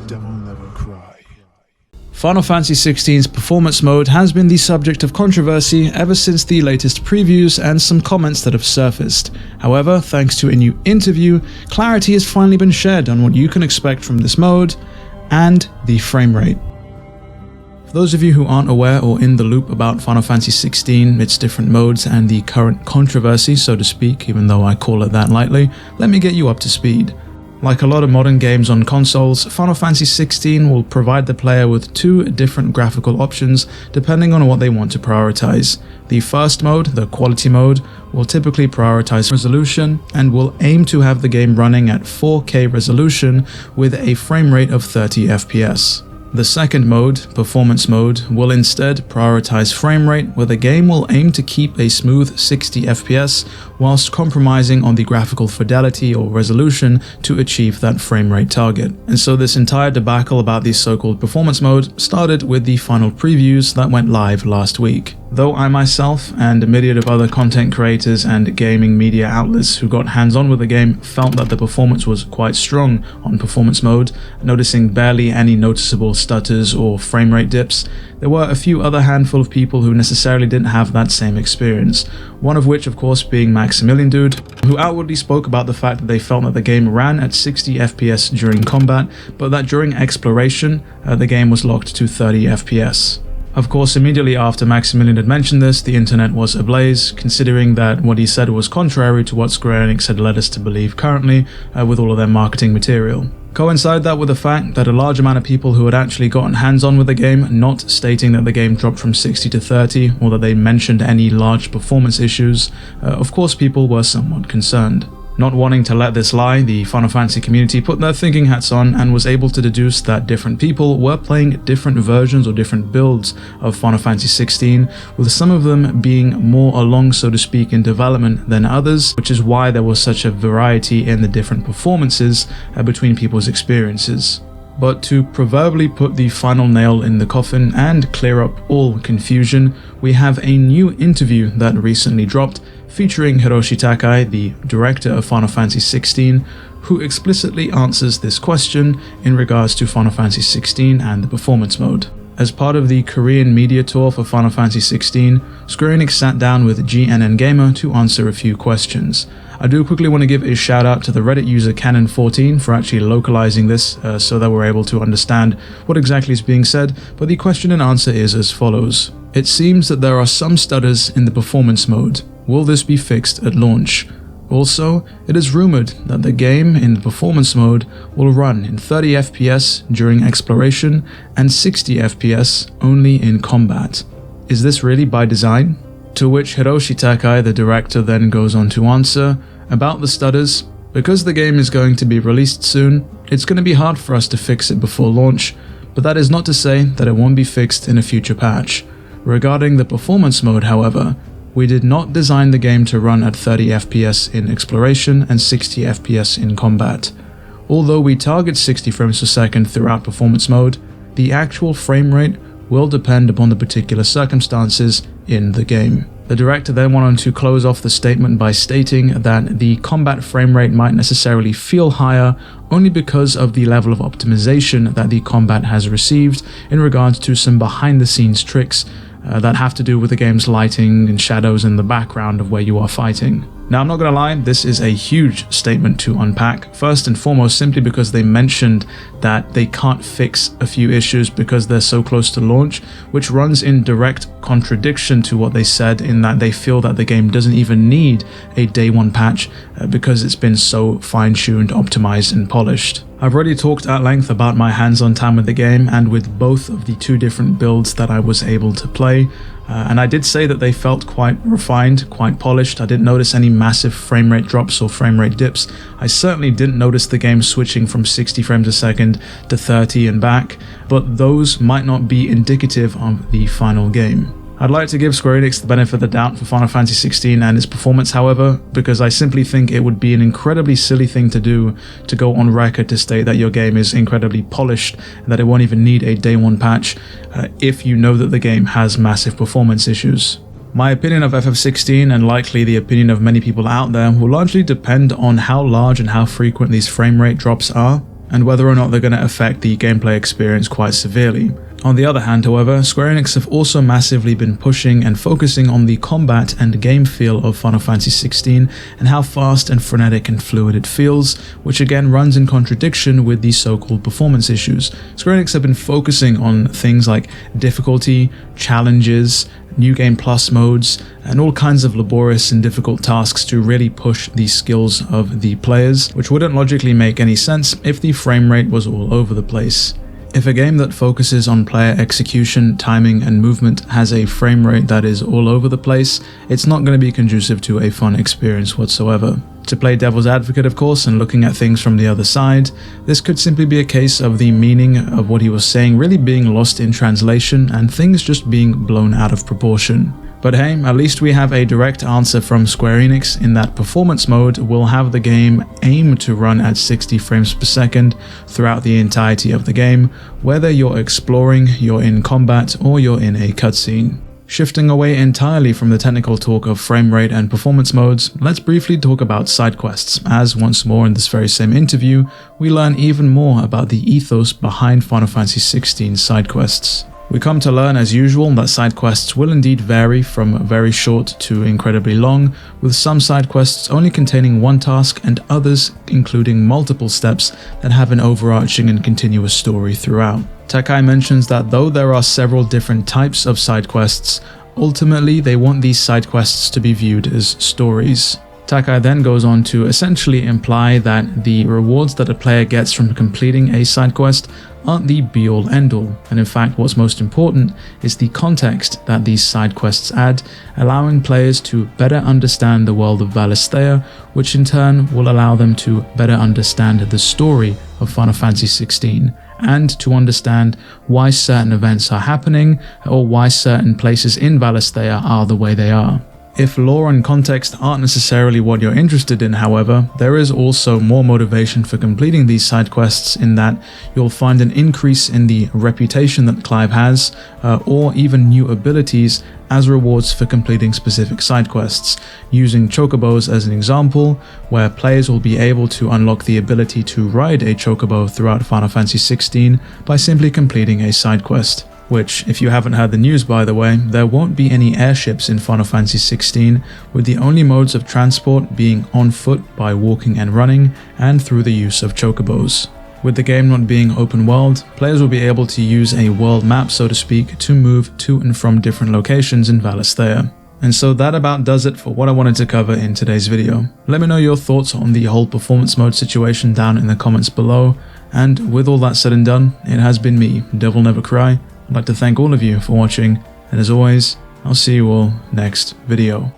DevilNeverCry. Final Fantasy XVI's performance mode has been the subject of controversy ever since the latest previews and some comments that have surfaced. However, thanks to a new interview, clarity has finally been shared on what you can expect from this mode and the frame rate. For those of you who aren't aware or in the loop about Final Fantasy XVI, its different modes and the current controversy, so to speak, even though I call it that lightly, let me get you up to speed. Like a lot of modern games on consoles, Final Fantasy XVI will provide the player with two different graphical options depending on what they want to prioritize. The first mode, the quality mode, will typically prioritize resolution and will aim to have the game running at 4K resolution with a frame rate of 30 FPS. The second mode, performance mode, will instead prioritize frame rate, where the game will aim to keep a smooth 60 FPS whilst compromising on the graphical fidelity or resolution to achieve that frame rate target. And so this entire debacle about the so-called performance mode started with the final previews that went live last week. Though I myself and a myriad of other content creators and gaming media outlets who got hands-on with the game felt that the performance was quite strong on performance mode, noticing barely any noticeable stutters or frame rate dips, there were a few other handful of people who necessarily didn't have that same experience, one of which of course being Maximilian Dude, who outwardly spoke about the fact that they felt that the game ran at 60 FPS during combat, but that during exploration, the game was locked to 30 FPS. Of course, immediately after Maximilian had mentioned this, the internet was ablaze, considering that what he said was contrary to what Square Enix had led us to believe currently with all of their marketing material. Coincide that with the fact that a large amount of people who had actually gotten hands-on with the game, not stating that the game dropped from 60 to 30 or that they mentioned any large performance issues, of course people were somewhat concerned. Not wanting to let this lie, the Final Fantasy community put their thinking hats on and was able to deduce that different people were playing different versions or different builds of Final Fantasy XVI, with some of them being more along, so to speak, in development than others, which is why there was such a variety in the different performances between people's experiences. But to proverbially put the final nail in the coffin and clear up all confusion, we have a new interview that recently dropped featuring Hiroshi Takai, the director of Final Fantasy XVI, who explicitly answers this question in regards to Final Fantasy XVI and the performance mode. As part of the Korean media tour for Final Fantasy XVI, Square Enix sat down with GNN Gamer to answer a few questions. I do quickly want to give a shout out to the Reddit user Canon14 for actually localizing this so that we're able to understand what exactly is being said, but the question and answer is as follows. It seems that there are some stutters in the performance mode. Will this be fixed at launch? Also, it is rumored that the game in the performance mode will run in 30 FPS during exploration and 60 FPS only in combat. Is this really by design? To which Hiroshi Takai, the director, then goes on to answer, about the stutters, because the game is going to be released soon, it's going to be hard for us to fix it before launch, but that is not to say that it won't be fixed in a future patch. Regarding the performance mode, however, we did not design the game to run at 30 FPS in exploration and 60 FPS in combat. Although we target 60 frames per second throughout performance mode, the actual frame rate will depend upon the particular circumstances in the game. The director then went on to close off the statement by stating that the combat frame rate might necessarily feel higher only because of the level of optimization that the combat has received in regards to some behind-the-scenes tricks that have to do with the game's lighting and shadows in the background of where you are fighting. Now, I'm not gonna lie, this is a huge statement to unpack, first and foremost simply because they mentioned that they can't fix a few issues because they're so close to launch, which runs in direct contradiction to what they said in that they feel that the game doesn't even need a day one patch because it's been so fine-tuned, optimized and polished. I've already talked at length about my hands-on time with the game and with both of the two different builds that I was able to play. And I did say that they felt quite refined, quite polished. I didn't notice any massive frame rate drops or frame rate dips. I certainly didn't notice the game switching from 60 frames a second to 30 and back, but those might not be indicative of the final game. I'd like to give Square Enix the benefit of the doubt for Final Fantasy XVI and its performance, however, because I simply think it would be an incredibly silly thing to do to go on record to state that your game is incredibly polished and that it won't even need a day one patch if you know that the game has massive performance issues. My opinion of FF16, and likely the opinion of many people out there, will largely depend on how large and how frequent these frame rate drops are. and whether or not they're going to affect the gameplay experience quite severely. On the other hand, however, Square Enix have also massively been pushing and focusing on the combat and game feel of Final Fantasy XVI and how fast and frenetic and fluid it feels, which again runs in contradiction with the so-called performance issues. Square Enix have been focusing on things like difficulty, challenges, New Game Plus modes, and all kinds of laborious and difficult tasks to really push the skills of the players, which wouldn't logically make any sense if the frame rate was all over the place. If a game that focuses on player execution, timing, and movement has a frame rate that is all over the place, it's not going to be conducive to a fun experience whatsoever. To play devil's advocate, of course, and looking at things from the other side, this could simply be a case of the meaning of what he was saying really being lost in translation and things just being blown out of proportion. But hey, at least we have a direct answer from Square Enix in that performance mode will have the game aim to run at 60 frames per second throughout the entirety of the game, whether you're exploring, you're in combat, or you're in a cutscene. Shifting away entirely from the technical talk of frame rate and performance modes, let's briefly talk about side quests, as once more in this very same interview, we learn even more about the ethos behind Final Fantasy XVI side quests. We come to learn, as usual, that side quests will indeed vary from very short to incredibly long, with some side quests only containing one task and others including multiple steps that have an overarching and continuous story throughout. Takai mentions that though there are several different types of side quests, ultimately they want these side quests to be viewed as stories. Takai then goes on to essentially imply that the rewards that a player gets from completing a side quest aren't the be-all end-all, and in fact what's most important is the context that these side quests add, allowing players to better understand the world of Valisthea, which in turn will allow them to better understand the story of Final Fantasy XVI, and to understand why certain events are happening or why certain places in Valisthea are the way they are. If lore and context aren't necessarily what you're interested in, however, there is also more motivation for completing these side quests in that you'll find an increase in the reputation that Clive has, or even new abilities as rewards for completing specific side quests, using CHOCOBOS as an example, where players will be able to unlock the ability to ride a CHOCOBO throughout Final Fantasy XVI by simply completing a side quest. Which, if you haven't heard the news by the way, there won't be any airships in Final Fantasy XVI, with the only modes of transport being on foot by walking and running, and through the use of chocobos. With the game not being open world, players will be able to use a world map, so to speak, to move to and from different locations in Valisthea. And so that about does it for what I wanted to cover in today's video. Let me know your thoughts on the whole performance mode situation down in the comments below, and with all that said and done, it has been me, DevilNeverCry. I'd like to thank all of you for watching, and as always, I'll see you all next video.